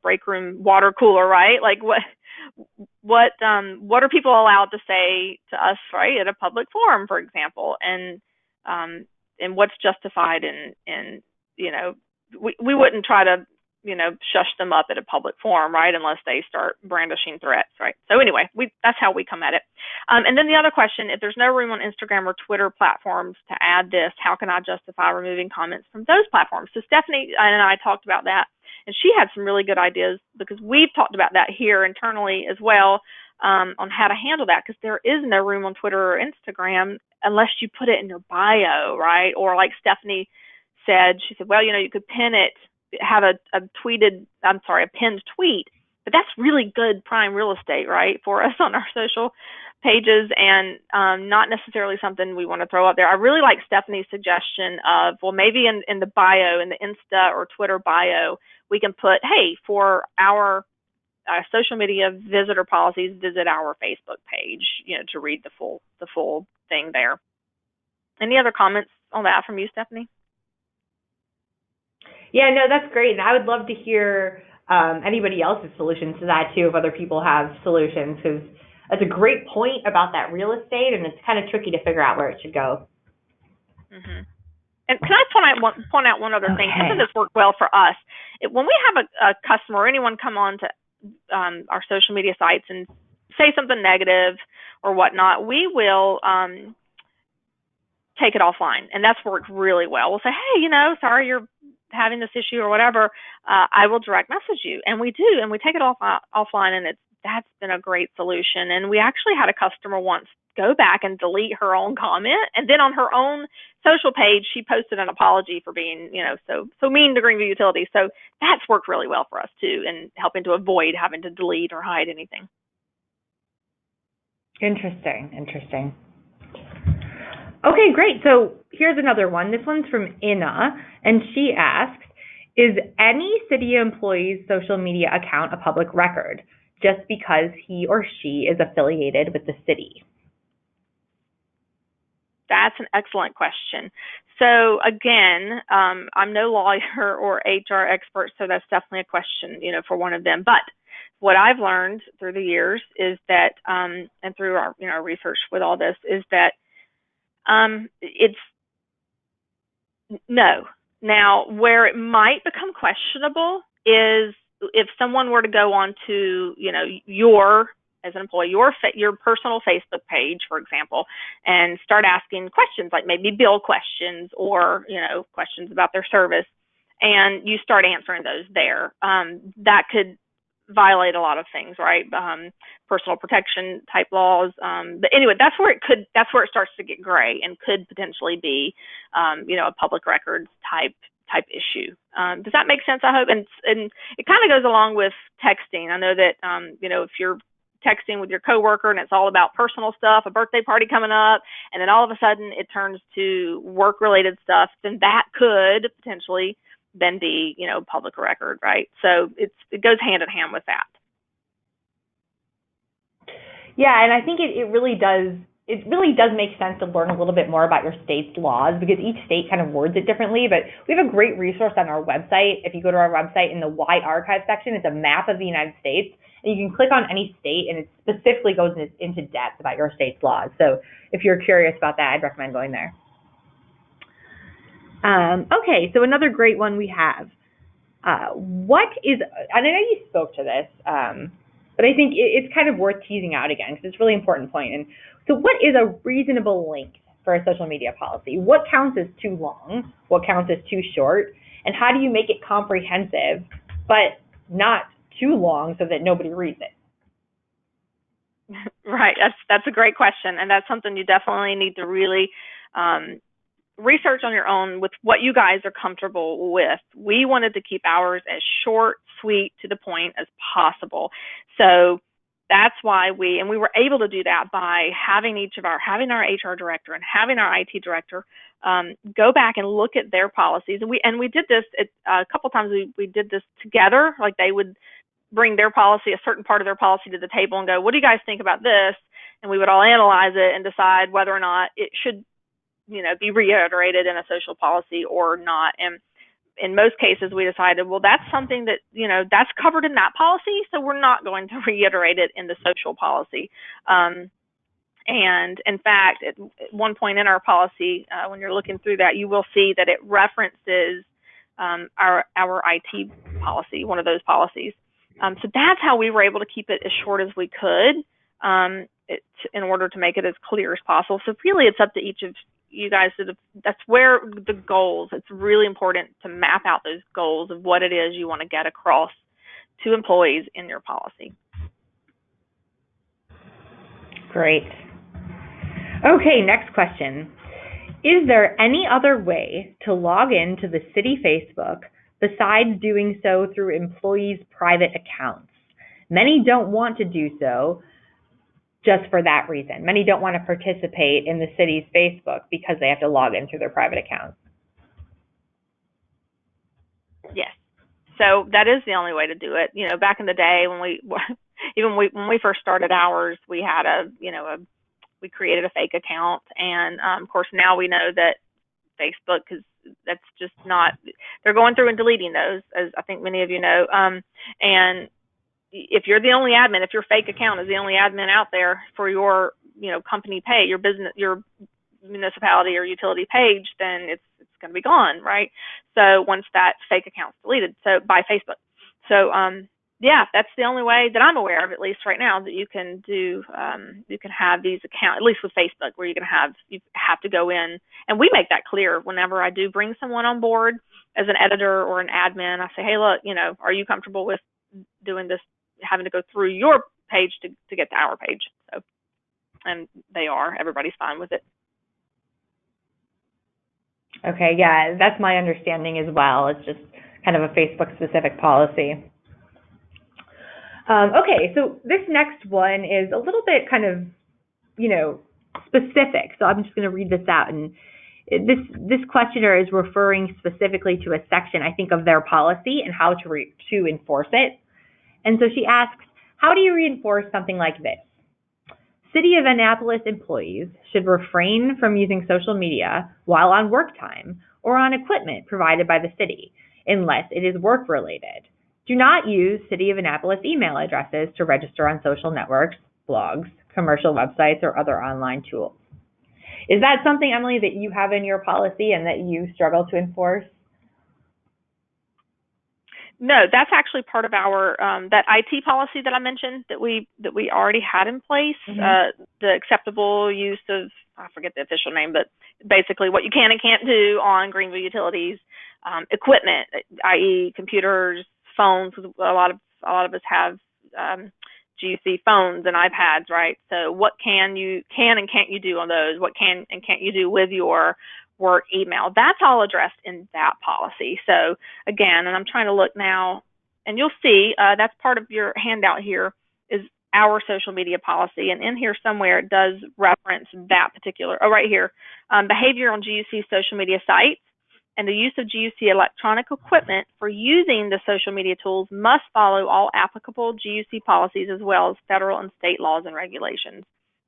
break room water cooler, right? Like what are people allowed to say to us, right, at a public forum, for example, and what's justified in we wouldn't try to shush them up at a public forum, right, unless they start brandishing threats, right? So anyway, that's how we come at it. And then the other question, if there's no room on Instagram or Twitter platforms to add this, how can I justify removing comments from those platforms? So Stephanie and I talked about that, and she had some really good ideas because we've talked about that here internally as well, on how to handle that, because there is no room on Twitter or Instagram unless you put it in your bio, right? Or like Stephanie said, she said, well, you could pin it, have a pinned tweet, but that's really good prime real estate, right, for us on our social pages, and not necessarily something we want to throw up there. I really like Stephanie's suggestion of, well, maybe in the bio, in the Insta or Twitter bio, we can put, hey, for our social media visitor policies, visit our Facebook page, to read the full thing there. Any other comments on that from you, Stephanie? Yeah, no, that's great. And I would love to hear anybody else's solutions to that too, if other people have solutions, because that's a great point about that real estate, and it's kind of tricky to figure out where it should go. Mm-hmm. And can I point out one other thing? Something that's worked well for us. When we have a customer or anyone come on to our social media sites and say something negative or whatnot, we will take it offline, and that's worked really well. We'll say, hey, sorry you're having this issue or whatever. I will direct message you, and we do, and we take it offline, and that's been a great solution. And we actually had a customer once go back and delete her own comment, and then on her own social page she posted an apology for being so mean to Greenview Utilities. So that's worked really well for us too, in helping to avoid having to delete or hide anything. Interesting. Okay, great. So here's another one. This one's from Inna, and she asks, is any city employee's social media account a public record just because he or she is affiliated with the city? That's an excellent question. So again, I'm no lawyer or HR expert, so that's definitely a question, for one of them. But what I've learned through the years is that, and through our, research with all this, is that it's no. Now, where it might become questionable is if someone were to go on to, as an employee, your personal Facebook page, for example, and start asking questions like maybe bill questions or, questions about their service, and you start answering those there. That could violate a lot of things, right? Personal protection type laws. But anyway, that's where it starts to get gray and could potentially be, a public records type issue. Does that make sense? I hope. And it kind of goes along with texting. I know that, if you're texting with your coworker and it's all about personal stuff, a birthday party coming up, and then all of a sudden it turns to work related stuff, then that could potentially then be, public record, right? So it goes hand in hand with that. Yeah, and I think it really does make sense to learn a little bit more about your state's laws, because each state kind of words it differently. But we have a great resource on our website. If you go to our website, in the Y Archive section, it's a map of the United States, and you can click on any state, and it specifically goes into depth about your state's laws. So if you're curious about that, I'd recommend going there. Okay, so another great one we have. What is, and I know you spoke to this, but I think it's kind of worth teasing out again, because it's a really important point. And so what is a reasonable length for a social media policy? What counts as too long? What counts as too short? And how do you make it comprehensive, but not too long so that nobody reads it? Right, that's a great question, and that's something you definitely need to really research on your own with what you guys are comfortable with. We wanted to keep ours as short, sweet, to the point as possible. So that's why we were able to do that by having our HR director and having our IT director go back and look at their policies. And we did this a couple times. We did this together. Like, they would bring their policy, a certain part of their policy, to the table and go, what do you guys think about this? And we would all analyze it and decide whether or not it should be reiterated in a social policy or not. And in most cases, we decided, well, that's something that, that's covered in that policy, so we're not going to reiterate it in the social policy. And in fact, at one point in our policy, when you're looking through that, you will see that it references our IT policy, one of those policies. So that's how we were able to keep it as short as we could. in order to make it as clear as possible. So really it's up to each of you guys. That's where the goals, it's really important to map out those goals of what it is you want to get across to employees in your policy. Great. Okay, next question. Is there any other way to log into the city Facebook besides doing so through employees' private accounts? Many don't want to do so just for that reason. Many don't want to participate in the city's Facebook because they have to log in through their private accounts. Yes. So that is the only way to do it. You know, back in the day when we first started ours, we had we created a fake account, and of course now we know that Facebook, because that's just not, they're going through and deleting those, as I think many of you know. And if you're the only admin, if your fake account is the only admin out there for your company page, your business, your municipality or utility page, then it's going to be gone, right? So once that fake account's deleted, so by Facebook. So yeah, that's the only way that I'm aware of, at least right now, that you can do. You can have these accounts, at least with Facebook, where you have to go in, and we make that clear whenever I do bring someone on board as an editor or an admin. I say, hey, look, are you comfortable with doing this, having to go through your page to get to our page? So, and they are. Everybody's fine with it. Okay, yeah, that's my understanding as well. It's just kind of a Facebook-specific policy. Okay, so this next one is a little bit kind of, specific. So I'm just going to read this out. And this questioner is referring specifically to a section, I think, of their policy and how to enforce it. And so she asks, how do you reinforce something like this? City of Annapolis employees should refrain from using social media while on work time or on equipment provided by the city, unless it is work-related. Do not use City of Annapolis email addresses to register on social networks, blogs, commercial websites, or other online tools. Is that something, Emily, that you have in your policy and that you struggle to enforce? No, that's actually part of our that IT policy that I mentioned that we already had in place. Mm-hmm. The acceptable use of, I forget the official name, but basically what you can and can't do on Greenville utilities, equipment, i.e., computers, phones. A lot of us have GUC phones and iPads, right? So what can and can't you do on those? What can and can't you do with your work email? That's all addressed in that policy. So again, and I'm trying to look now, and you'll see that's part of your handout here is our social media policy, and in here somewhere it does reference that particular, right here, behavior on GUC social media sites and the use of GUC electronic equipment for using the social media tools must follow all applicable GUC policies as well as federal and state laws and regulations.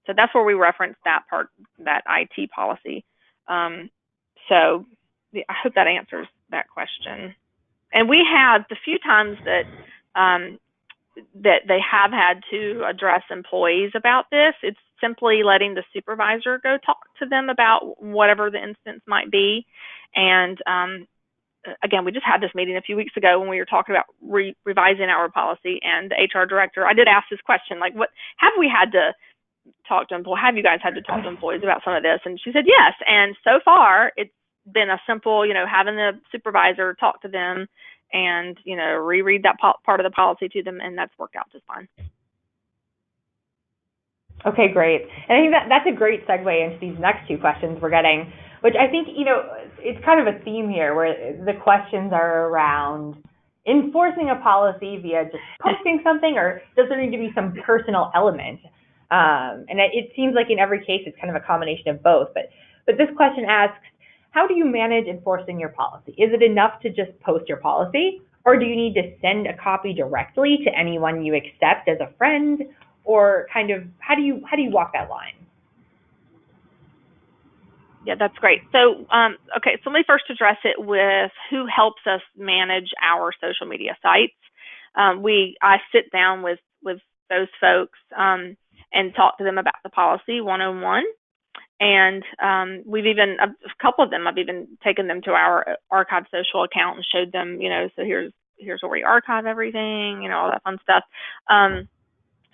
So that's where we reference that part, that IT policy. So I hope that answers that question. And we have the few times that they have had to address employees about this, it's simply letting the supervisor go talk to them about whatever the instance might be. And again, we just had this meeting a few weeks ago when we were talking about revising our policy, and the HR director, I did ask this question, like, what have we had to talk to employees? Have you guys had to talk to employees about some of this? And she said yes. And so far, it's been a simple, having the supervisor talk to them and reread that part of the policy to them, and that's worked out just fine. Okay, great. And I think that's a great segue into these next two questions we're getting, which I think, it's kind of a theme here where the questions are around enforcing a policy via just posting something, or does there need to be some personal element? And it seems like in every case it's kind of a combination of both. But this question asks, how do you manage enforcing your policy? Is it enough to just post your policy, or do you need to send a copy directly to anyone you accept as a friend? Or kind of how do you walk that line? Yeah, that's great. So, okay, so let me first address it with who helps us manage our social media sites. I sit down with those folks and talk to them about the policy one-on-one. And we've even, a couple of them, I've even taken them to our archive social account and showed them, so here's where we archive everything, all that fun stuff.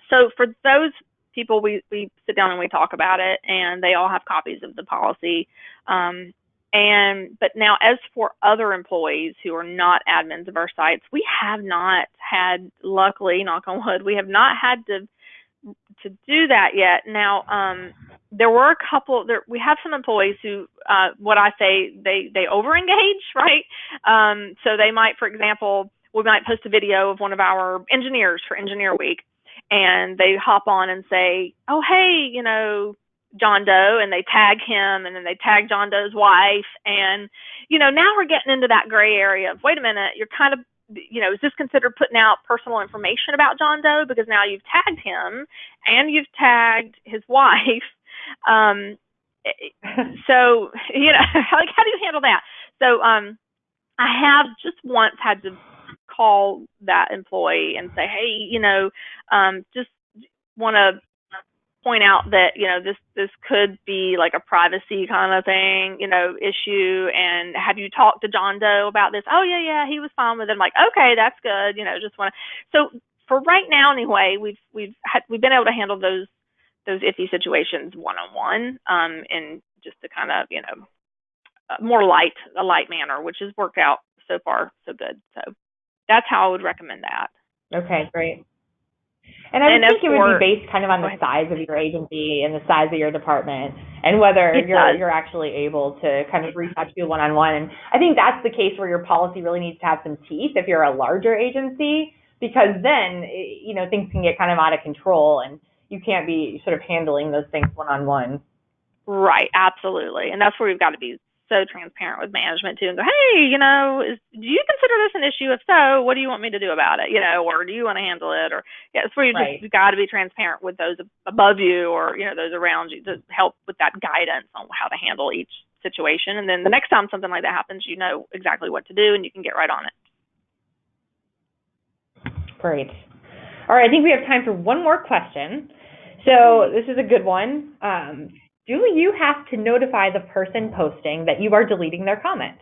So for those people, we sit down and we talk about it, and they all have copies of the policy. But now, as for other employees who are not admins of our sites, we have not had, luckily, knock on wood, we have not had to do that yet. Now, there were a couple. We have some employees who, what I say, they overengage, right? So they might, for example, we might post a video of one of our engineers for Engineer Week, and they hop on and say, "Oh, hey, John Doe," and they tag him, and then they tag John Doe's wife, and now we're getting into that gray area of, wait a minute, you're kind of, is this considered putting out personal information about John Doe, because now you've tagged him and you've tagged his wife. So how do you handle that? So I have just once had to call that employee and say, hey, just want to point out that this could be like a privacy kind of thing, issue, and have you talked to John Doe about this? Oh yeah, he was fine with it. I'm like, okay, that's good. Just want to. So for right now, anyway, we've been able to handle those iffy situations one-on-one, in just a kind of a light manner, which has worked out so far so good. So that's how I would recommend that. Okay, great. And I would think it would be based kind of on the size of your agency and the size of your department, and whether you're actually able to kind of reach out to people one-on-one. And I think that's the case where your policy really needs to have some teeth if you're a larger agency, because then things can get kind of out of control, and you can't be sort of handling those things one-on-one. Right, absolutely. And that's where we've got to be so transparent with management too, and go, hey, do you consider this an issue? If so, what do you want me to do about it? Or do you want to handle it? Or it's where you've got to be transparent with those above you, or those around you, to help with that guidance on how to handle each situation. And then the next time something like that happens, you know exactly what to do, and you can get right on it. Great. All right, I think we have time for one more question. So this is a good one. Do you have to notify the person posting that you are deleting their comment?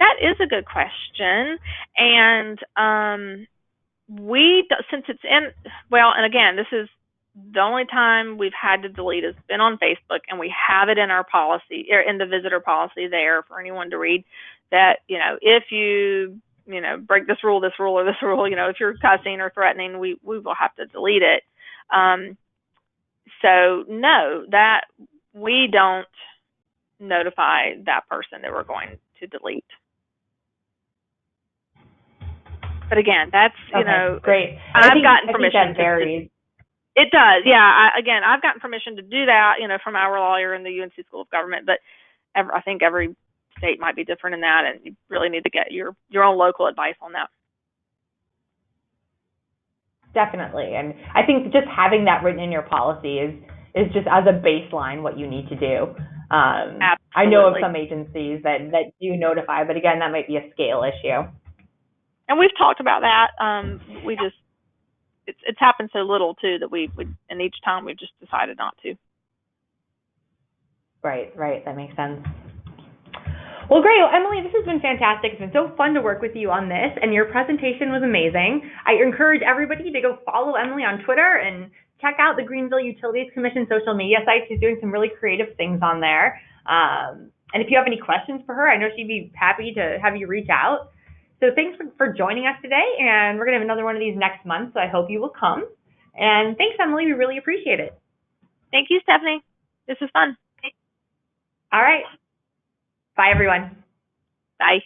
That is a good question. And since it's and again, this is the only time we've had to delete has been on Facebook, and we have it in our policy, or in the visitor policy there for anyone to read, that, if you, break this rule, or this rule, if you're cussing or threatening, we will have to delete it. So no, that we don't notify that person that we're going to delete. But again, that's, great. I've gotten permission. I think that varies. It does, yeah. I've gotten permission to do that, from our lawyer in the UNC School of Government, but I think every state might be different in that, and you really need to get your own local advice on that. Definitely. And I think just having that written in your policy is just as a baseline what you need to do. Absolutely. I know of some agencies that do notify, but again, that might be a scale issue. And we've talked about that. It's happened so little too that and each time we've just decided not to. Right. That makes sense. Well, great. Well, Emily, this has been fantastic. It's been so fun to work with you on this, and your presentation was amazing. I encourage everybody to go follow Emily on Twitter and check out the Greenville Utilities Commission social media site. She's doing some really creative things on there. And if you have any questions for her, I know she'd be happy to have you reach out. So thanks for joining us today, and we're going to have another one of these next month, so I hope you will come. And thanks, Emily. We really appreciate it. Thank you, Stephanie. This is fun. All right. Bye, everyone. Bye.